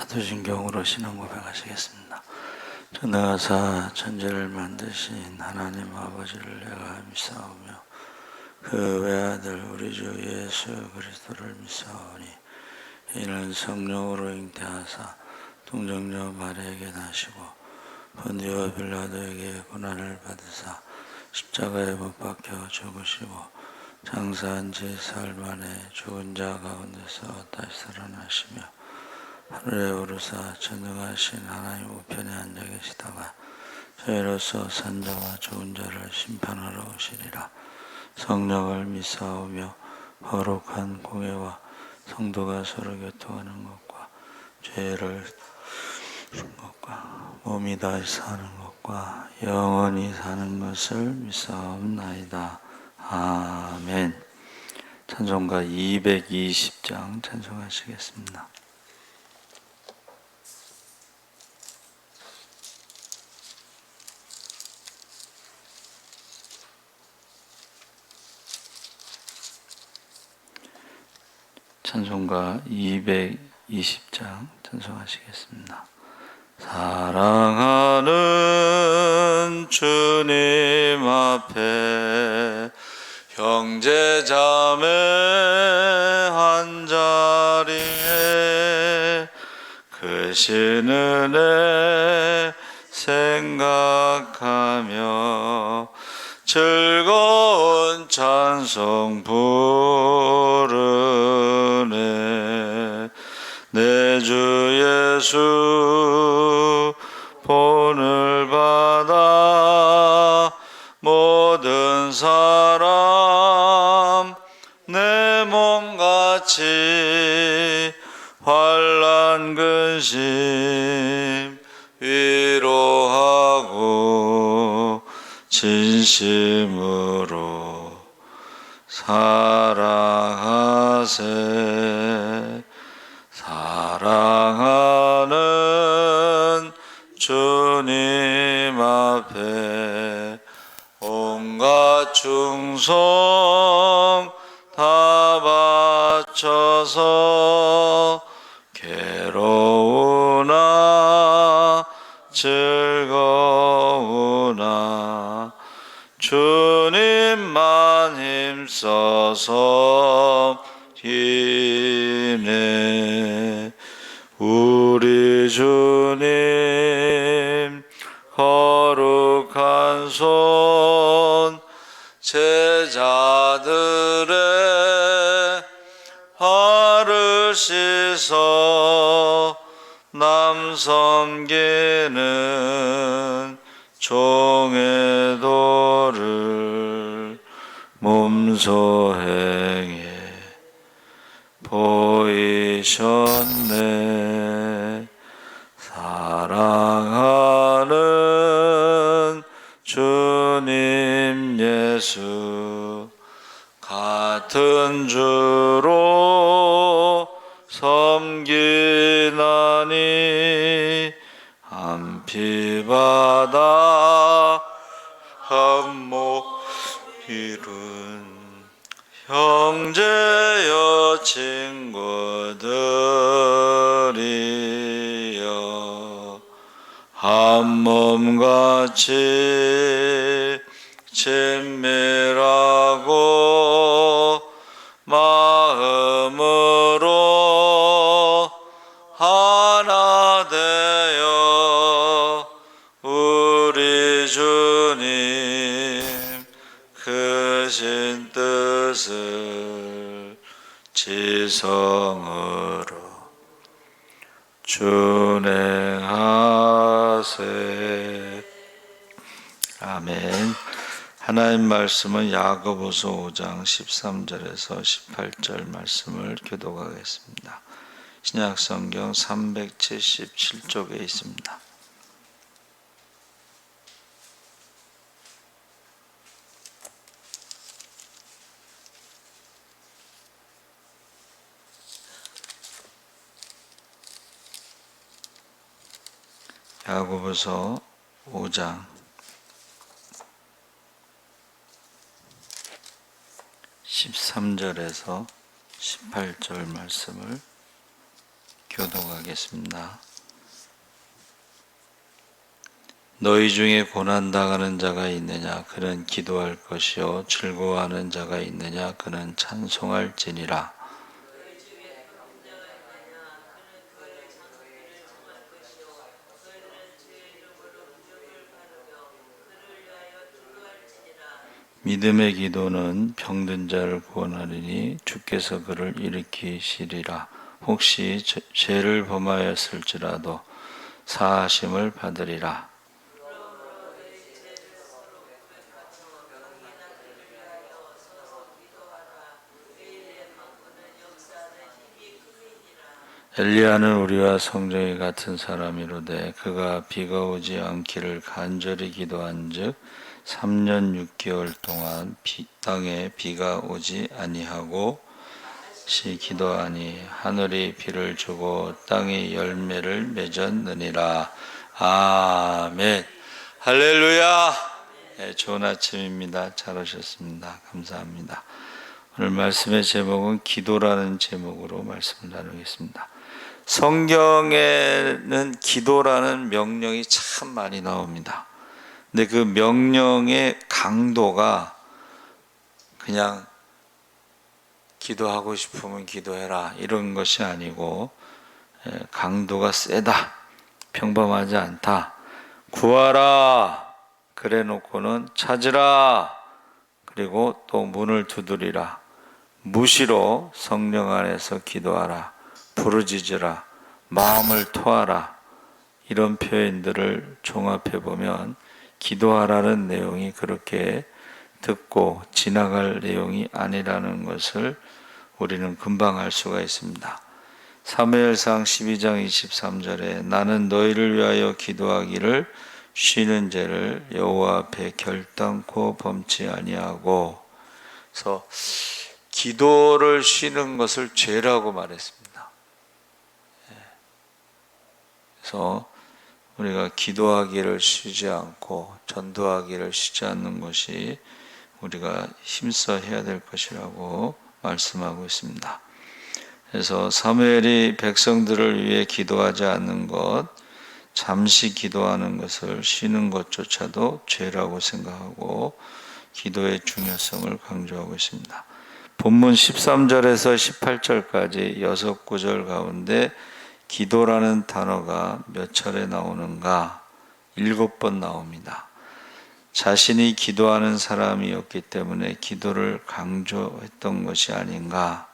사도신경으로 신앙 고백하시겠습니다. 전능하사 천지를 만드신 하나님 아버지를 내가 믿사오며 그 외아들 우리 주 예수 그리스도를 믿사오니 이는 성령으로 잉태하사 동정녀 마리아에게 나시고 본디오 빌라도에게 고난을 받으사 십자가에 못 박혀 죽으시고 장사한 지 사흘 만에 죽은 자 가운데서 다시 살아나시며 하늘에 오르사 전능하신 하나님 우편에 앉아 계시다가 저희로서 산자와 죽은 자를 심판하러 오시리라. 성령을 믿사오며 거룩한 공예와 성도가 서로 교통하는 것과 죄를 준 것과 몸이 다시 사는 것과 영원히 사는 것을 믿사옵나이다. 아멘. 찬송가 220장 찬송하시겠습니다. 찬송가 220장 찬송하시겠습니다. 사랑하는 주님 앞에 형제 자매 한자리에 크신 은혜 생각하며 즐거운 찬송 부르네. 내 주 예수 본을 받아 모든 사람 내 몸같이 환난 근심 위로하고 진심으로 사랑하세. 사랑하는 주님 앞에 온갖 충성 다 바쳐서 괴로우나 즐거우나 주님만 힘써서 힘내. 우리 주님 거룩한 손 제자들의 발을 씻어 남 섬기는 종의 도를 몸소 행해 보이셨네. 사랑하는 주님 예수 같은 주로 섬기나니 한 피바다 한 목 이룬 형제여 친구들이여 한 몸같이 친밀하고 마음으로 하나 되어 우리 주님 크신 뜻을 지성으로 준행하세. 아멘. 하나님 말씀은 야고보서 5장 13절에서 18절 말씀을 교독하겠습니다. 신약성경 377쪽에 있습니다. 야고보서 5장 13절에서 18절 말씀을 교독하겠습니다. 너희 중에 고난당하는 자가 있느냐? 그는 기도할 것이요 즐거워하는 자가 있느냐? 그는 찬송할지니라. 믿음의 기도는 병든 자를 구원하리니 주께서 그를 일으키시리라. 혹시 죄를 범하였을지라도 사하심을 받으리라. 엘리야는 우리와 성정이 같은 사람이로되 그가 비가 오지 않기를 간절히 기도한즉 3년 6개월 동안 땅에 비가 오지 아니하고 기도하니 하늘이 비를 주고 땅이 열매를 맺었느니라. 아멘. 할렐루야. 네, 좋은 아침입니다. 잘 오셨습니다. 감사합니다. 오늘 말씀의 제목은 기도라는 제목으로 말씀을 나누겠습니다. 성경에는 기도라는 명령이 참 많이 나옵니다. 근데 그 명령의 강도가 그냥 기도하고 싶으면 기도해라 이런 것이 아니고 강도가 세다, 평범하지 않다. 구하라 그래 놓고는 찾으라, 그리고 또 문을 두드리라, 무시로 성령 안에서 기도하라, 부르짖으라, 마음을 토하라, 이런 표현들을 종합해 보면 기도하라는 내용이 그렇게 듣고 지나갈 내용이 아니라는 것을 우리는 금방 알 수가 있습니다. 사무엘상 12장 23절에 나는 너희를 위하여 기도하기를 쉬는 죄를 여호와 앞에 결단코 범치 아니하고, 그래서 기도를 쉬는 것을 죄라고 말했습니다. 그래서 우리가 기도하기를 쉬지 않고 전도하기를 쉬지 않는 것이 우리가 힘써 해야 될 것이라고 말씀하고 있습니다. 그래서 사무엘이 백성들을 위해 기도하지 않는 것, 잠시 기도하는 것을 쉬는 것조차도 죄라고 생각하고 기도의 중요성을 강조하고 있습니다. 본문 13절에서 18절까지 6구절 가운데 기도라는 단어가 몇 차례 나오는가? 7번 나옵니다. 자신이 기도하는 사람이었기 때문에 기도를 강조했던 것이 아닌가?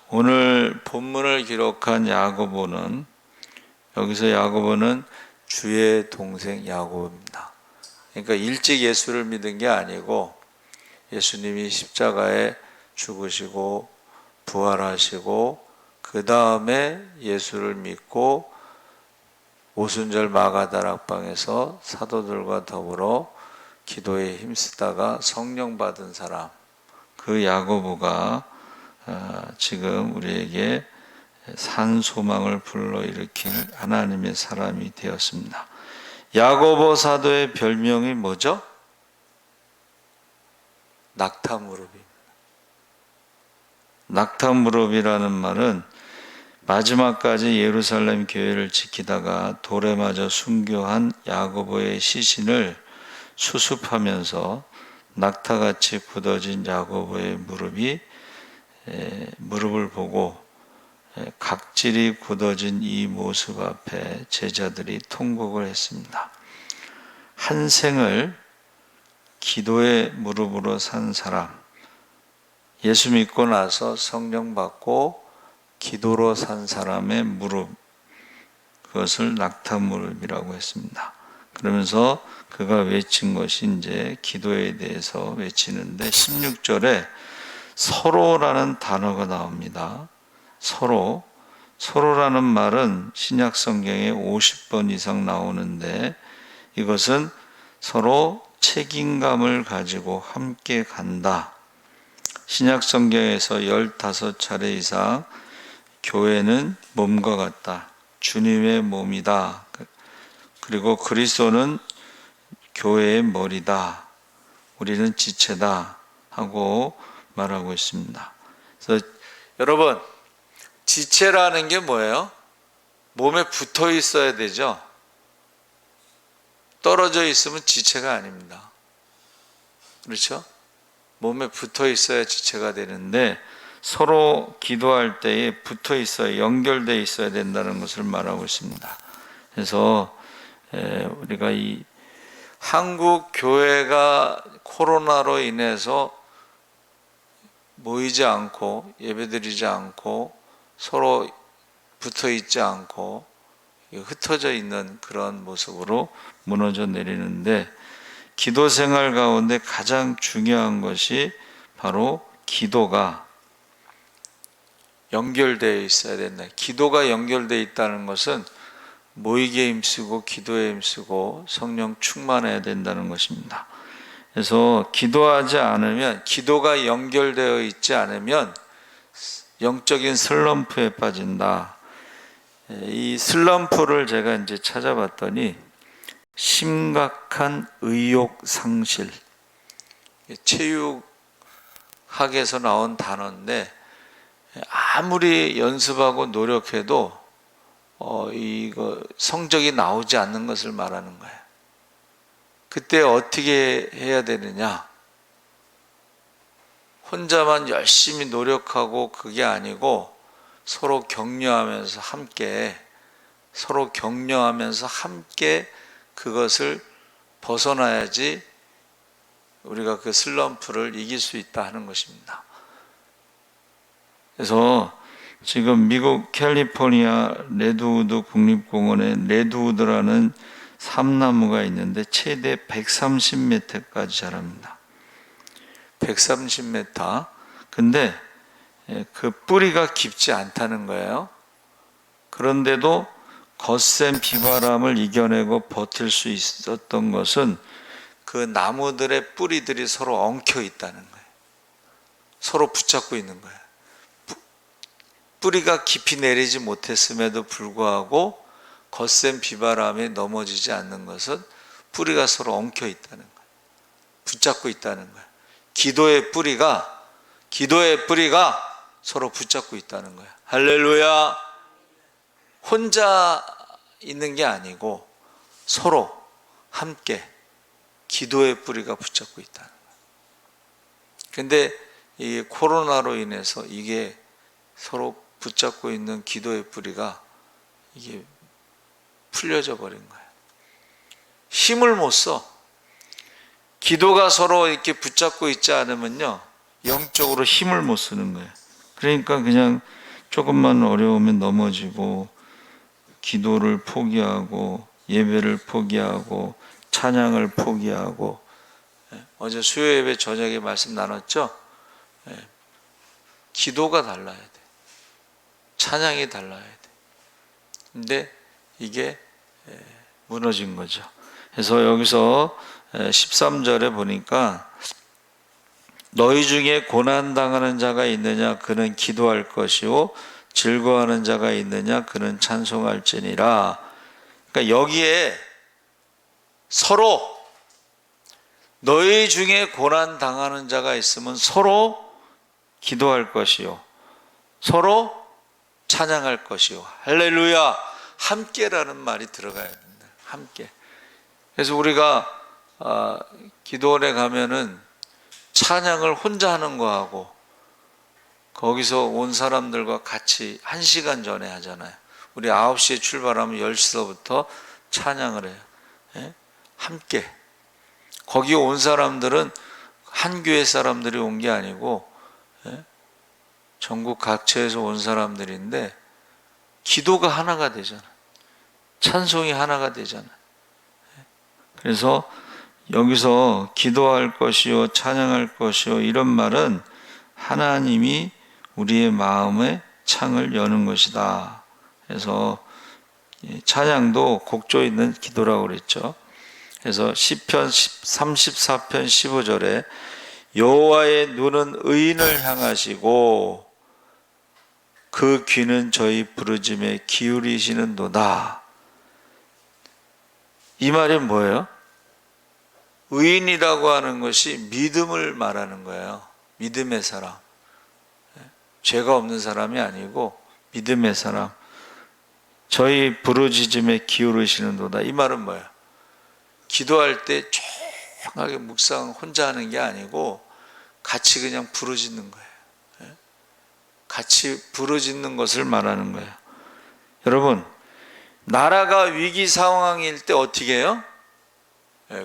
오늘 본문을 기록한 야고보는, 여기서 야고보는 주의 동생 야고보입니다. 그러니까 일찍 예수를 믿은 게 아니고 예수님이 십자가에 죽으시고 부활하시고 그 다음에 예수를 믿고 오순절 마가다락방에서 사도들과 더불어 기도에 힘쓰다가 성령 받은 사람, 그 야고보가 지금 우리에게 산 소망을 불러일으킬 하나님의 사람이 되었습니다. 야고보 사도의 별명이 뭐죠? 낙타무릎입니다. 낙타무릎이라는 말은 마지막까지 예루살렘 교회를 지키다가 돌에 맞아 순교한 야고보의 시신을 수습하면서 낙타같이 굳어진 야고보의 무릎을 보고 각질이 굳어진 이 모습 앞에 제자들이 통곡을 했습니다. 한 생을 기도의 무릎으로 산 사람, 예수 믿고 나서 성령 받고 기도로 산 사람의 무릎, 그것을 낙타 무릎이라고 했습니다. 그러면서 그가 외친 것이 이제 기도에 대해서 외치는데 16절에 서로라는 단어가 나옵니다. 서로라는 말은 신약 성경에 50번 이상 나오는데 이것은 서로 책임감을 가지고 함께 간다. 신약 성경에서 15차례 이상 교회는 몸과 같다, 주님의 몸이다, 그리고 그리스도는 교회의 머리다, 우리는 지체다 하고 말하고 있습니다. 그래서 여러분, 지체라는 게 뭐예요? 몸에 붙어 있어야 되죠. 떨어져 있으면 지체가 아닙니다. 그렇죠? 몸에 붙어 있어야 지체가 되는데 서로 기도할 때에 붙어 있어야, 연결되어 있어야 된다는 것을 말하고 있습니다. 그래서 우리가 이 한국 교회가 코로나로 인해서 모이지 않고 예배드리지 않고 서로 붙어 있지 않고 흩어져 있는 그런 모습으로 무너져 내리는데, 기도 생활 가운데 가장 중요한 것이 바로 기도가 연결되어 있어야 된다. 기도가 연결되어 있다는 것은 모이게 힘쓰고 기도에 힘쓰고 성령 충만해야 된다는 것입니다. 그래서 기도하지 않으면, 기도가 연결되어 있지 않으면 영적인 슬럼프에 빠진다. 이 슬럼프를 제가 이제 찾아봤더니 심각한 의욕 상실, 체육학에서 나온 단어인데 아무리 연습하고 노력해도 이거 성적이 나오지 않는 것을 말하는 거예요. 그때 어떻게 해야 되느냐? 혼자만 열심히 노력하고 그게 아니고 서로 격려하면서 함께 그것을 벗어나야지 우리가 그 슬럼프를 이길 수 있다 하는 것입니다. 그래서 지금 미국 캘리포니아 레드우드 국립공원에 레드우드라는 삼나무가 있는데 최대 130m까지 자랍니다. 130m. 근데 그 뿌리가 깊지 않다는 거예요. 그런데도 거센 비바람을 이겨내고 버틸 수 있었던 것은 그 나무들의 뿌리들이 서로 엉켜 있다는 거예요. 서로 붙잡고 있는 거예요. 뿌리가 깊이 내리지 못했음에도 불구하고 거센 비바람에 넘어지지 않는 것은 뿌리가 서로 엉켜 있다는 거예요. 붙잡고 있다는 거예요. 기도의 뿌리가 서로 붙잡고 있다는 거예요. 할렐루야. 혼자 있는 게 아니고 서로 함께 기도의 뿌리가 붙잡고 있다는 거예요. 근데 이 코로나로 인해서 이게 서로 붙잡고 있는 기도의 뿌리가 이게 풀려져 버린 거예요. 힘을 못 써. 기도가 서로 이렇게 붙잡고 있지 않으면요, 영적으로 힘을 못 쓰는 거예요. 그러니까 그냥 조금만 어려우면 넘어지고 기도를 포기하고 예배를 포기하고 찬양을 포기하고. 어제 수요 예배 저녁에 말씀 나눴죠? 기도가 달라야 돼. 찬양이 달라야 돼. 근데 이게 무너진 거죠. 그래서 여기서 13절에 보니까 너희 중에 고난당하는 자가 있느냐 그는 기도할 것이요 즐거워하는 자가 있느냐 그는 찬송할지니라. 그러니까 여기에 서로, 너희 중에 고난당하는 자가 있으면 서로 기도할 것이요 서로 찬양할 것이요. 할렐루야. 함께라는 말이 들어가야 된다. 함께. 그래서 우리가 기도원에 가면은 찬양을 혼자 하는 거하고 거기서 온 사람들과 같이 1시간 전에 하잖아요. 우리 9시에 출발하면 10시서부터 찬양을 해요. 예? 함께. 거기 온 사람들은 한 교회 사람들이 온 게 아니고 전국 각처에서 온 사람들인데 기도가 하나가 되잖아요. 찬송이 하나가 되잖아요. 그래서 여기서 기도할 것이요 찬양할 것이요 이런 말은 하나님이 우리의 마음의 창을 여는 것이다. 그래서 찬양도 곡조 있는 기도라고 그랬죠. 그래서 시편 34편 15절에 여호와의 눈은 의인을 향하시고 그 귀는 저희 부르짖음에 기울이시는도다. 이 말이 뭐예요? 의인이라고 하는 것이 믿음을 말하는 거예요. 믿음의 사람. 죄가 없는 사람이 아니고 믿음의 사람, 저희 부르짖음에 기울으시는도다. 이 말은 뭐예요? 기도할 때 조용하게 묵상 혼자 하는 게 아니고 같이 그냥 부르짖는 거예요. 같이 부르짖는 것을 말하는 거예요. 여러분, 나라가 위기 상황일 때 어떻게 해요?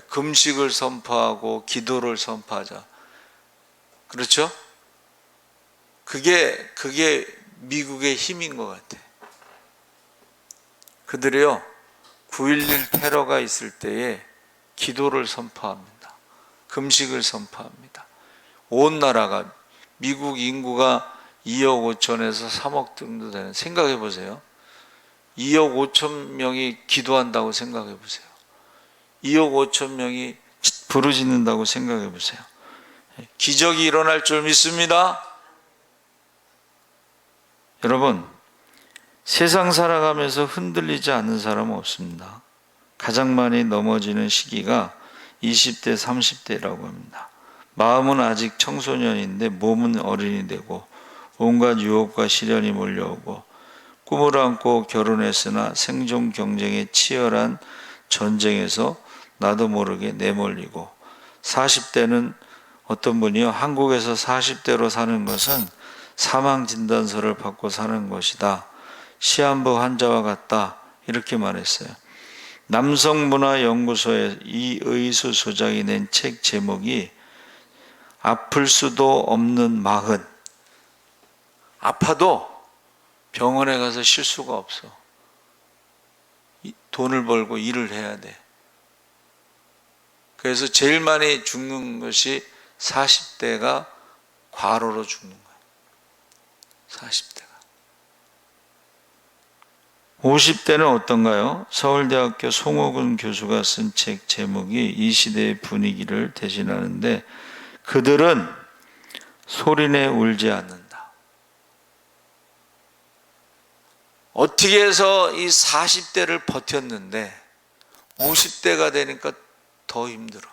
금식을 선포하고 기도를 선포하자. 그렇죠? 그게 미국의 힘인 것 같아. 그들이요, 9.11 테러가 있을 때에 기도를 선포합니다. 금식을 선포합니다. 온 나라가, 미국 인구가 2억 5천에서 3억 정도 되는, 생각해 보세요. 2억 5천 명이 기도한다고 생각해 보세요. 2억 5천 명이 부르짖는다고 생각해 보세요. 기적이 일어날 줄 믿습니다. 여러분, 세상 살아가면서 흔들리지 않는 사람은 없습니다. 가장 많이 넘어지는 시기가 20대, 30대라고 합니다. 마음은 아직 청소년인데 몸은 어른이 되고 온갖 유혹과 시련이 몰려오고 꿈을 안고 결혼했으나 생존 경쟁의 치열한 전쟁에서 나도 모르게 내몰리고 40대는 어떤 분이요, 한국에서 40대로 사는 것은 사망 진단서를 받고 사는 것이다. 시한부 환자와 같다. 이렇게 말했어요. 남성문화연구소의 이의수 소장이 낸 책 제목이 아플 수도 없는 마흔. 아파도 병원에 가서 쉴 수가 없어. 돈을 벌고 일을 해야 돼. 그래서 제일 많이 죽는 것이 40대가 과로로 죽는 거예요. 40대가. 50대는 어떤가요? 서울대학교 송호근 교수가 쓴 책 제목이 이 시대의 분위기를 대신하는데, 그들은 소리내 울지 않는다. 어떻게 해서 이 40대를 버텼는데 50대가 되니까 더 힘들어.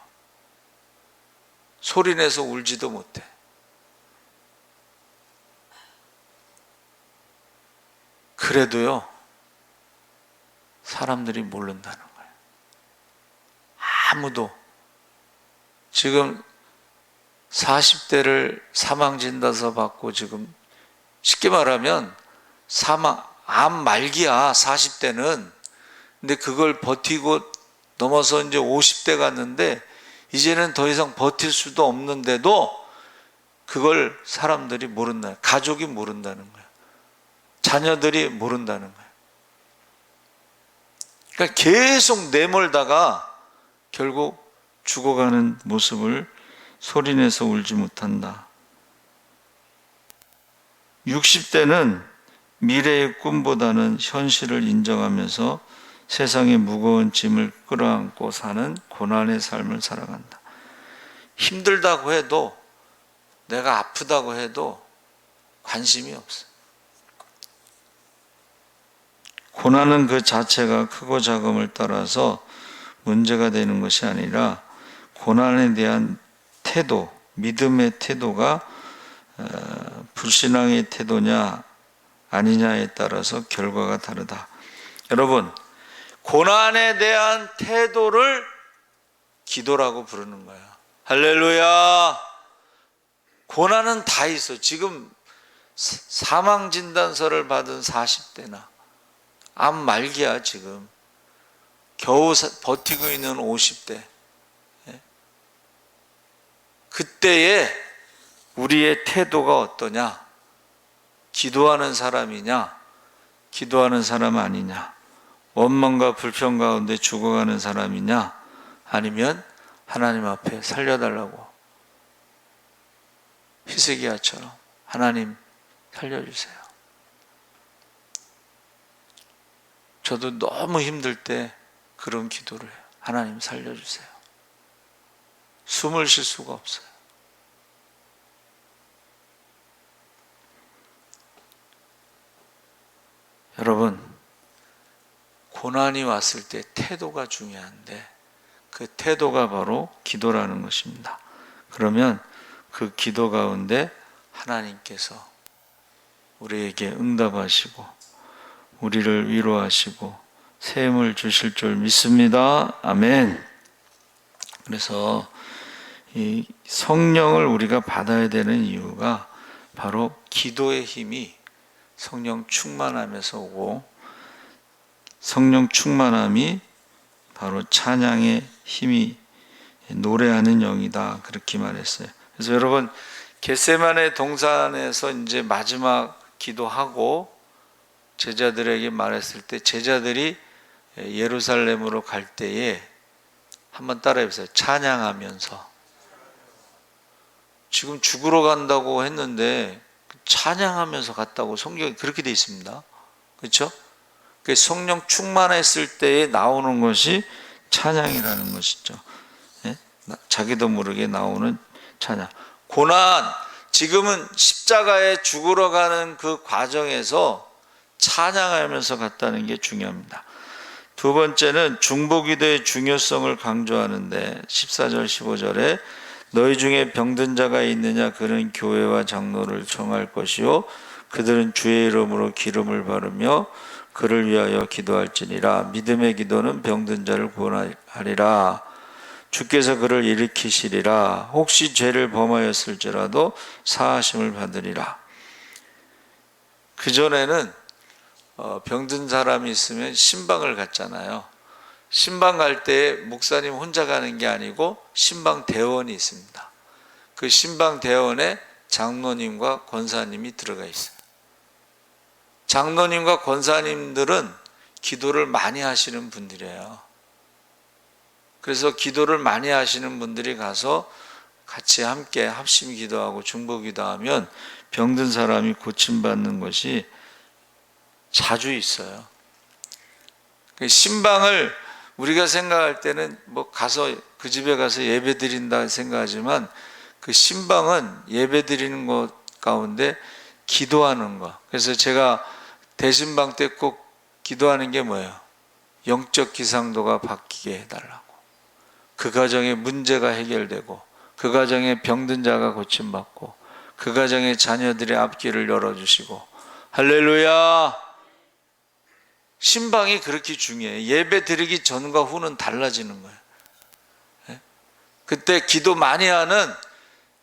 소리내서 울지도 못해. 그래도요, 사람들이 모른다는 거예요. 아무도. 지금 40대를 사망진단서 받고 지금 쉽게 말하면 암 말기야, 40대는. 근데 그걸 버티고 넘어서 이제 50대 갔는데 이제는 더 이상 버틸 수도 없는데도 그걸 사람들이 모른다. 가족이 모른다는 거야. 자녀들이 모른다는 거야. 그러니까 계속 내몰다가 결국 죽어가는 모습을 소리내서 울지 못한다. 60대는 미래의 꿈보다는 현실을 인정하면서 세상의 무거운 짐을 끌어안고 사는 고난의 삶을 살아간다. 힘들다고 해도, 내가 아프다고 해도 관심이 없어. 고난은 그 자체가 크고 작음을 따라서 문제가 되는 것이 아니라 고난에 대한 태도, 믿음의 태도가 불신앙의 태도냐 아니냐에 따라서 결과가 다르다. 여러분, 고난에 대한 태도를 기도라고 부르는 거야. 할렐루야. 고난은 다 있어. 지금 사망진단서를 받은 40대나 암 말기야 지금. 겨우 버티고 있는 50대. 그때에 우리의 태도가 어떠냐? 기도하는 사람이냐? 기도하는 사람 아니냐? 원망과 불평 가운데 죽어가는 사람이냐? 아니면 하나님 앞에 살려달라고 히스기야처럼 하나님 살려주세요. 저도 너무 힘들 때 그런 기도를 해요. 하나님 살려주세요. 숨을 쉴 수가 없어요. 여러분, 고난이 왔을 때 태도가 중요한데 그 태도가 바로 기도라는 것입니다. 그러면 그 기도 가운데 하나님께서 우리에게 응답하시고 우리를 위로하시고 새 힘을 주실 줄 믿습니다. 아멘. 그래서 이 성령을 우리가 받아야 되는 이유가 바로 기도의 힘이 성령 충만함에서 오고, 성령 충만함이 바로 찬양의 힘이 노래하는 영이다, 그렇게 말했어요. 그래서 여러분, 겟세마네 동산에서 이제 마지막 기도하고 제자들에게 말했을 때, 제자들이 예루살렘으로 갈 때에 한번 따라해 보세요. 찬양하면서. 지금 죽으러 간다고 했는데 찬양하면서 갔다고 성경에 그렇게 되어 있습니다. 그렇죠? 성령 충만했을 때에 나오는 것이 찬양이라는 것이죠. 예? 자기도 모르게 나오는 찬양. 고난, 지금은 십자가에 죽으러 가는 그 과정에서 찬양하면서 갔다는 게 중요합니다. 두 번째는 중보기도의 중요성을 강조하는데 14절 15절에 너희 중에 병든 자가 있느냐 그는 교회와 장로를 청할 것이요 그들은 주의 이름으로 기름을 바르며 그를 위하여 기도할지니라. 믿음의 기도는 병든 자를 구원하리라. 주께서 그를 일으키시리라. 혹시 죄를 범하였을지라도 사하심을 받으리라. 그전에는 병든 사람이 있으면 신방을 갔잖아요. 신방 갈 때 목사님 혼자 가는 게 아니고 신방 대원이 있습니다. 그 신방 대원에 장로님과 권사님이 들어가 있어요. 장로님과 권사님들은 기도를 많이 하시는 분들이에요. 그래서 기도를 많이 하시는 분들이 가서 같이 함께 합심 기도하고 중보 기도하면 병든 사람이 고침받는 것이 자주 있어요. 신방을 우리가 생각할 때는 뭐 가서 그 집에 가서 예배 드린다 생각하지만 그 신방은 예배 드리는 것 가운데 기도하는 것. 그래서 제가 대신방 때 꼭 기도하는 게 뭐예요? 영적 기상도가 바뀌게 해달라고. 그 가정에 문제가 해결되고 그 가정에 병든 자가 고침받고 그 가정에 자녀들의 앞길을 열어주시고. 할렐루야. 신방이 그렇게 중요해요. 예배 드리기 전과 후는 달라지는 거예요. 그때 기도 많이 하는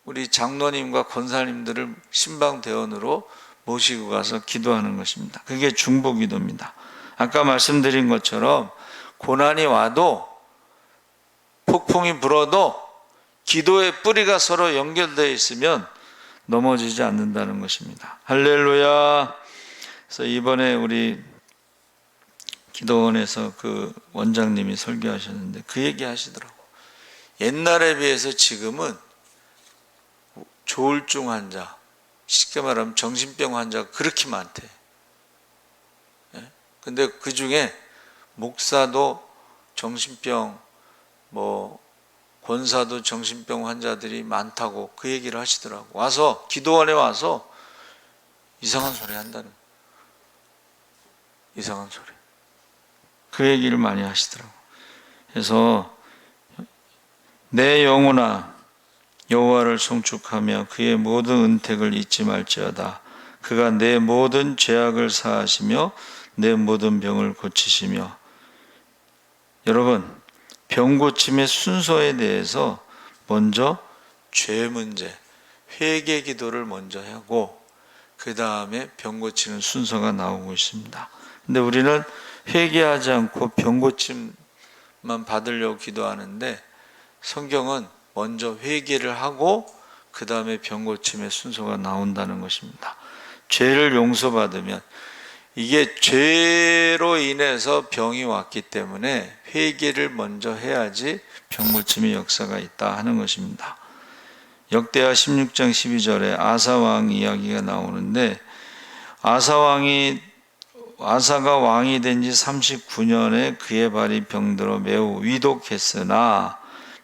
우리 장로님과 권사님들을 신방 대원으로 모시고 가서 기도하는 것입니다. 그게 중보 기도입니다. 아까 말씀드린 것처럼 고난이 와도 폭풍이 불어도 기도의 뿌리가 서로 연결되어 있으면 넘어지지 않는다는 것입니다. 할렐루야. 그래서 이번에 우리 기도원에서 그 원장님이 설교하셨는데 그 얘기 하시더라고. 옛날에 비해서 지금은 조울증 환자, 쉽게 말하면 정신병 환자가 그렇게 많대. 근데 그 중에 목사도 정신병, 권사도 정신병 환자들이 많다고 그 얘기를 하시더라고. 와서, 기도원에 와서 이상한 소리 한다는 거예요. 이상한 소리. 그 얘기를 많이 하시더라고. 그래서 내 영혼아 여호와를 송축하며 그의 모든 은택을 잊지 말지어다. 그가 내 모든 죄악을 사하시며 내 모든 병을 고치시며. 여러분, 병 고침의 순서에 대해서 먼저 죄 문제, 회개 기도를 먼저 하고 그 다음에 병 고치는 순서가 나오고 있습니다. 근데 우리는 회개하지 않고 병 고침만 받으려고 기도하는데 성경은 먼저 회개를 하고 그 다음에 병 고침의 순서가 나온다는 것입니다. 죄를 용서받으면, 이게 죄로 인해서 병이 왔기 때문에 회개를 먼저 해야지 병 고침의 역사가 있다 하는 것입니다. 역대하 16장 12절에 아사왕 이야기가 나오는데, 아사가 왕이 된 지 39년에 그의 발이 병들어 매우 위독했으나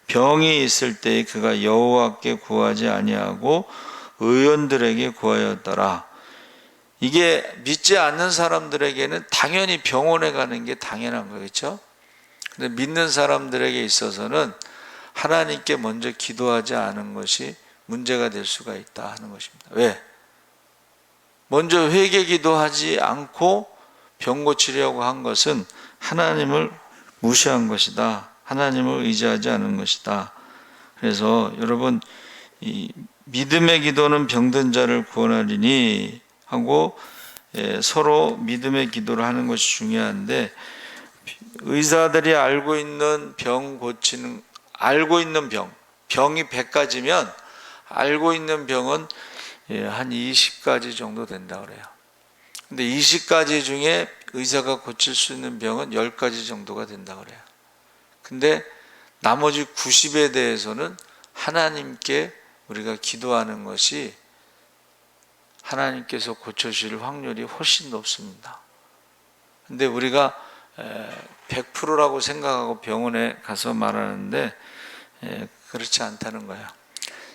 병이 있을 때에 그가 여호와께 구하지 아니하고 의원들에게 구하였더라. 이게 믿지 않는 사람들에게는 당연히 병원에 가는 게 당연한 거겠죠. 근데 믿는 사람들에게 있어서는 하나님께 먼저 기도하지 않은 것이 문제가 될 수가 있다 하는 것입니다. 왜? 먼저 회개기도 하지 않고 병 고치려고 한 것은 하나님을 무시한 것이다. 하나님을 의지하지 않은 것이다. 그래서 여러분, 이 믿음의 기도는 병든 자를 구원하리니 하고 서로 믿음의 기도를 하는 것이 중요한데, 의사들이 알고 있는 병 고치는, 알고 있는 병이 100가지면 알고 있는 병은 한 20가지 정도 된다 그래요. 근데 20가지 중에 의사가 고칠 수 있는 병은 10가지 정도가 된다 그래요. 근데 나머지 90에 대해서는 하나님께 우리가 기도하는 것이 하나님께서 고쳐주실 확률이 훨씬 높습니다. 근데 우리가 100%라고 생각하고 병원에 가서 말하는데 그렇지 않다는 거예요.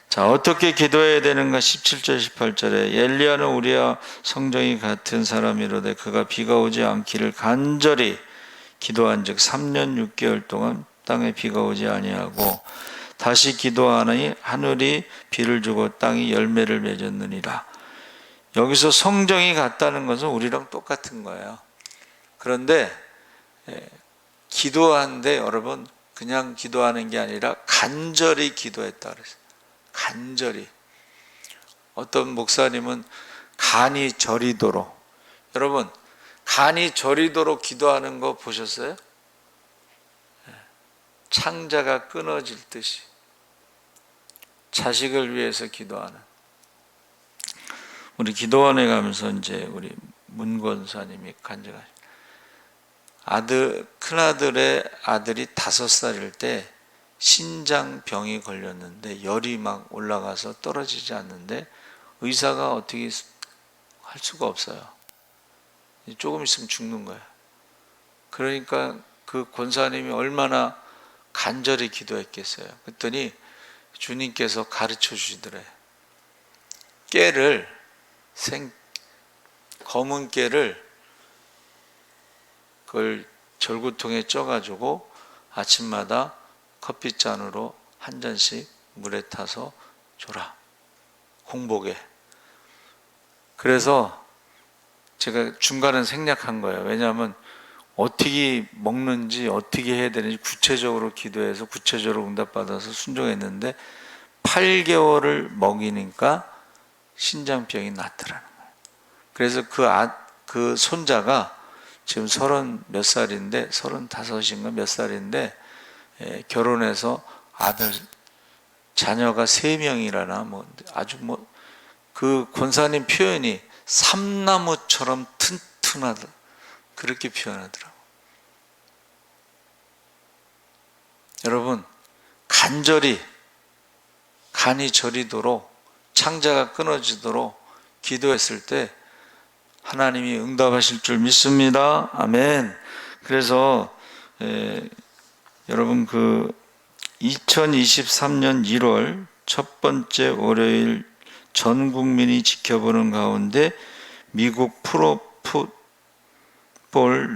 자, 어떻게 기도해야 되는가? 17절 18절에 엘리야는 우리와 성정이 같은 사람이로되 그가 비가 오지 않기를 간절히 기도한즉 3년 6개월 동안 땅에 비가 오지 아니하고 다시 기도하니 하늘이 비를 주고 땅이 열매를 맺었느니라. 여기서 성정이 같다는 것은 우리랑 똑같은 거예요. 그런데 기도하는데 여러분, 그냥 기도하는 게 아니라 간절히 기도했다 그랬어요. 간절히. 어떤 목사님은 간이 저리도록, 여러분 간이 저리도록 기도하는 거 보셨어요? 창자가 끊어질 듯이 자식을 위해서 기도하는. 우리 기도원에 가면서 이제 우리 문 권사님이 간증하신 큰아들의 아들이 5살일 때 신장병이 걸렸는데 열이 막 올라가서 떨어지지 않는데 의사가 어떻게 할 수가 없어요. 조금 있으면 죽는 거예요. 그러니까 그 권사님이 얼마나 간절히 기도했겠어요. 그랬더니 주님께서 가르쳐 주시더래요. 검은 깨를 그걸 절구통에 쪄가지고 아침마다 커피잔으로 한 잔씩 물에 타서 줘라. 공복에. 그래서 제가 중간에 생략한 거예요. 왜냐하면 어떻게 먹는지 어떻게 해야 되는지 구체적으로 기도해서 구체적으로 응답받아서 순종했는데 8개월을 먹이니까 신장병이 낫더라는 거예요. 그래서 그 손자가 지금 30 몇 살인데 35인가 몇 살인데 결혼해서 자녀가 3명이라나 아주 그 권사님 표현이 삼나무처럼 튼튼하다 그렇게 표현하더라고. 여러분, 간이 저리도록 창자가 끊어지도록 기도했을 때 하나님이 응답하실 줄 믿습니다. 아멘. 그래서 여러분 2023년 1월 첫 번째 월요일 전 국민이 지켜보는 가운데 미국 프로풋볼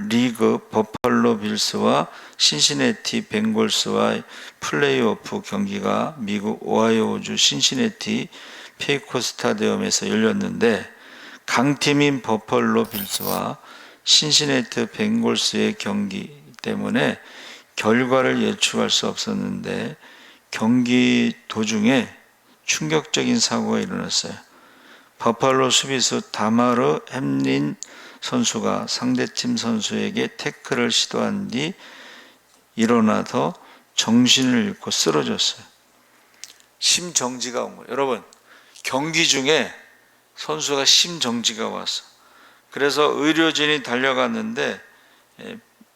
리그 버팔로 빌스와 신시내티 벵골스와 플레이오프 경기가 미국 오하이오주 신시내티 페이커 스타디움에서 열렸는데 강팀인 버팔로 빌스와 신시내티 벵골스의 경기 때문에 결과를 예측할 수 없었는데 경기 도중에 충격적인 사고가 일어났어요. 버팔로 수비수 다마르 햄린 선수가 상대팀 선수에게 태클을 시도한 뒤 일어나서 정신을 잃고 쓰러졌어요. 심정지가 온 거예요. 여러분, 경기 중에 선수가 심정지가 왔어. 그래서 의료진이 달려갔는데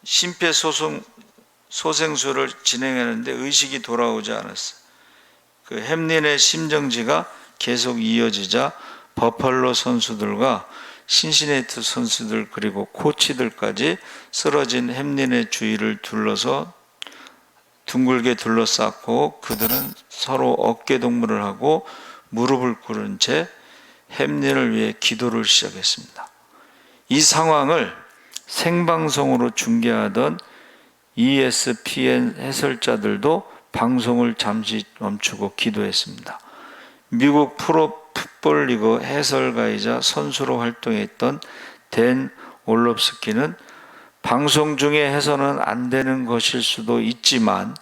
심폐소생술을 진행하는데 의식이 돌아오지 않았어요. 그 햄린의 심정지가 계속 이어지자 버팔로 선수들과 신시내티 선수들 그리고 코치들까지 쓰러진 햄린의 주위를 둥글게 둘러쌌고 그들은 서로 어깨동무를 하고 무릎을 꿇은 채 햄린을 위해 기도를 시작했습니다. 이 상황을 생방송으로 중계하던 ESPN 해설자들도 방송을 잠시 멈추고 기도했습니다. 미국 풋볼 리그 해설가이자 선수로 활동했던 댄 올롭스키는 방송 중에 해서는 안 되는 것일 수도 있지만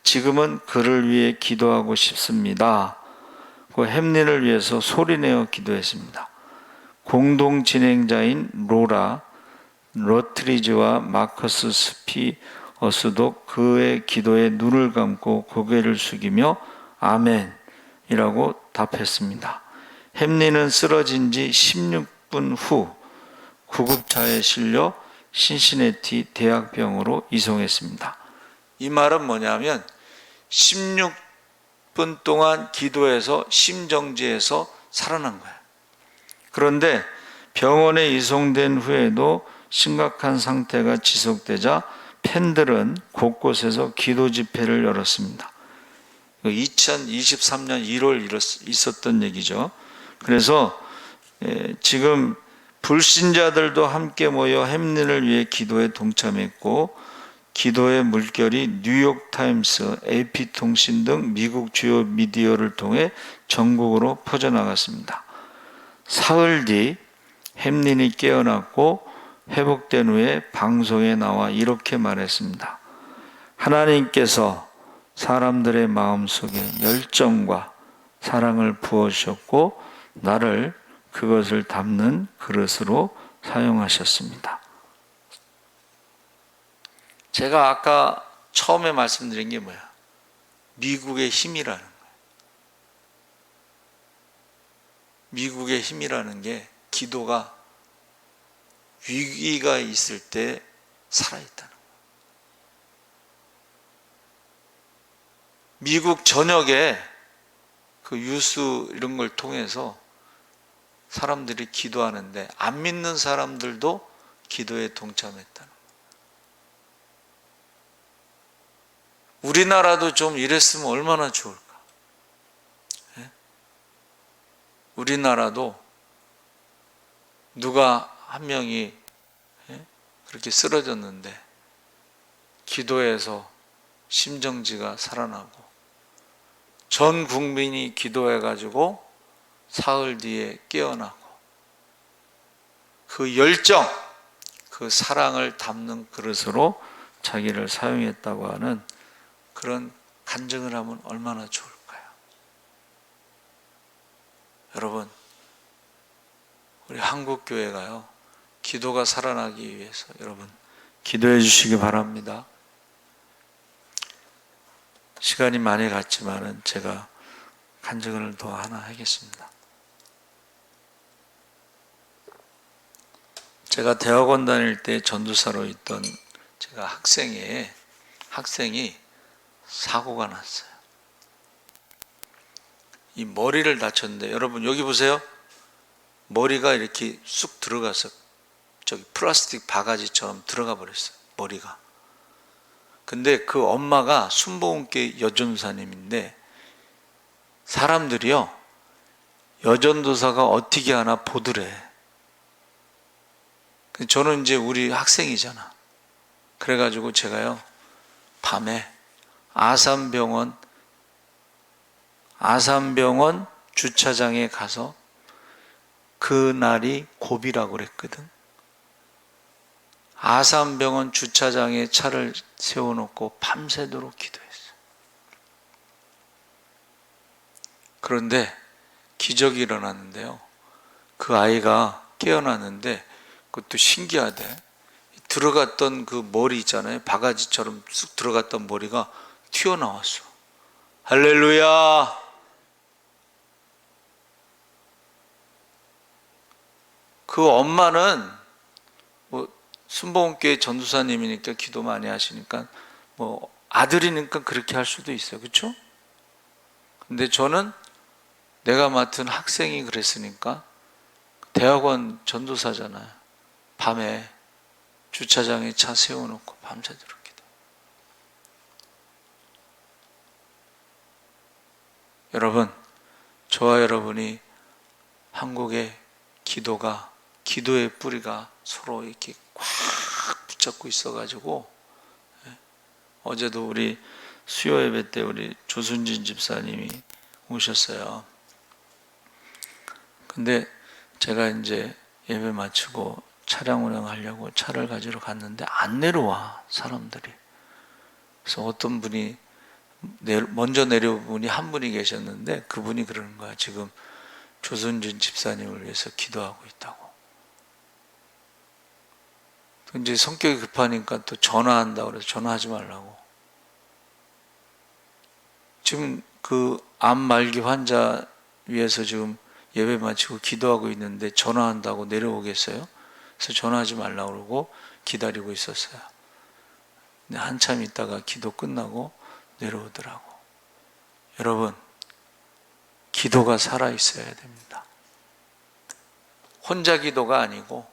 지금은 그를 위해 기도하고 싶습니다. 그 햄린을 위해서 소리내어 기도했습니다. 공동 진행자인 로라 러트리지와 마커스 스피어스도 그의 기도에 눈을 감고 고개를 숙이며 아멘이라고 답했습니다. 햄린은 쓰러진 지 16분 후 구급차에 실려 신시내티 대학병원으로 이송했습니다. 이 말은 뭐냐면 16분 동안 기도해서 심정지해서 살아난 거예요. 그런데 병원에 이송된 후에도 심각한 상태가 지속되자 팬들은 곳곳에서 기도 집회를 열었습니다. 2023년 1월 있었던 얘기죠. 그래서 지금 불신자들도 함께 모여 햄린을 위해 기도에 동참했고 기도의 물결이 뉴욕타임스, AP통신 등 미국 주요 미디어를 통해 전국으로 퍼져나갔습니다. 사흘 뒤 햄린이 깨어났고 회복된 후에 방송에 나와 이렇게 말했습니다. 하나님께서 사람들의 마음속에 열정과 사랑을 부어주셨고 나를 그것을 담는 그릇으로 사용하셨습니다. 제가 아까 처음에 말씀드린 게 뭐야? 미국의 힘이라는 거예요. 미국의 힘이라는 게 기도가 위기가 있을 때 살아있다는 거예요. 미국 전역에 그 뉴스 이런 걸 통해서 사람들이 기도하는데 안 믿는 사람들도 기도에 동참했다는 거예요. 우리나라도 좀 이랬으면 얼마나 좋을까? 예? 우리나라도 누가 한 명이 그렇게 쓰러졌는데 기도해서 심정지가 살아나고 전 국민이 기도해가지고 사흘 뒤에 깨어나고 그 열정, 그 사랑을 담는 그릇으로 자기를 사용했다고 하는 그런 간증을 하면 얼마나 좋을까요? 여러분, 우리 한국교회가요, 기도가 살아나기 위해서 여러분 기도해 주시기 바랍니다. 시간이 많이 갔지만은 제가 간증을 더 하나 하겠습니다. 제가 대학원 다닐 때 전도사로 있던 제가 학생이 사고가 났어요. 이 머리를 다쳤는데 여러분 여기 보세요. 머리가 이렇게 쑥 들어가서 저기 플라스틱 바가지처럼 들어가 버렸어요. 머리가. 근데 그 엄마가 순복음교회 여전도사님인데 사람들이요 여전도사가 어떻게 하나 보더래. 저는 이제 우리 학생이잖아. 그래가지고 제가요 밤에 아산병원 주차장에 가서 그날이 고비라고 그랬거든. 아산병원 주차장에 차를 세워놓고 밤새도록 기도했어. 그런데 기적이 일어났는데요. 그 아이가 깨어났는데 그것도 신기하대. 들어갔던 그 머리 있잖아요. 바가지처럼 쑥 들어갔던 머리가 튀어나왔어. 할렐루야! 그 엄마는 뭐 순복음교회 전도사님이니까 기도 많이 하시니까 뭐 아들이니까 그렇게 할 수도 있어요. 그렇죠? 근데 저는 내가 맡은 학생이 그랬으니까 대학원 전도사잖아요. 밤에 주차장에 차 세워놓고 밤새도록 기도. 여러분, 저와 여러분이 한국의 기도의 뿌리가 서로 이렇게 꽉 붙잡고 있어가지고 어제도 우리 수요 예배 때 우리 조순진 집사님이 오셨어요. 근데 제가 이제 예배 마치고 차량 운행하려고 차를 가지러 갔는데 안 내려와, 사람들이. 그래서 어떤 분이 먼저 내려온 분이 한 분이 계셨는데 그분이 그러는 거야. 지금 조순준 집사님을 위해서 기도하고 있다고. 이제 성격이 급하니까 또 전화한다고 그래서 전화하지 말라고. 지금 그 암 말기 환자 위해서 지금 예배 마치고 기도하고 있는데 전화한다고 내려오겠어요? 그래서 전화하지 말라고 그러고 기다리고 있었어요. 근데 한참 있다가 기도 끝나고 내려오더라고. 여러분, 기도가 살아있어야 됩니다. 혼자 기도가 아니고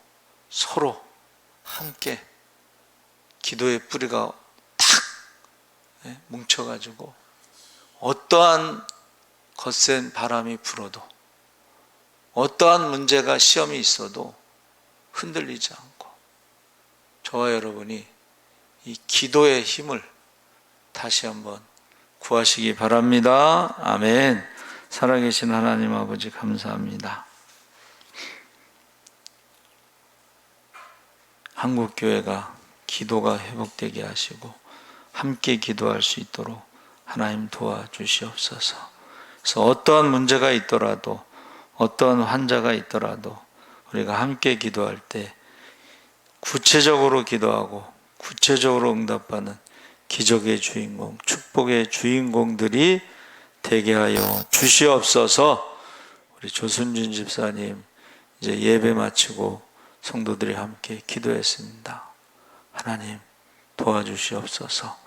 서로 함께 기도의 뿌리가 탁 뭉쳐가지고 어떠한 거센 바람이 불어도 어떠한 문제가 시험이 있어도 흔들리지 않고 저와 여러분이 이 기도의 힘을 다시 한번 구하시기 바랍니다. 아멘. 살아계신 하나님 아버지 감사합니다. 한국교회가 기도가 회복되게 하시고 함께 기도할 수 있도록 하나님 도와주시옵소서. 그래서 어떠한 문제가 있더라도 어떠한 환자가 있더라도 우리가 함께 기도할 때 구체적으로 기도하고 구체적으로 응답하는 기적의 주인공, 축복의 주인공들이 되게 하여 주시옵소서. 우리 조순준 집사님 이제 예배 마치고 성도들이 함께 기도했습니다. 하나님 도와주시옵소서.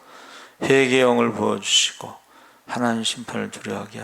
회개의 영을 부어주시고 하나님 심판을 두려워하게 하시옵소서.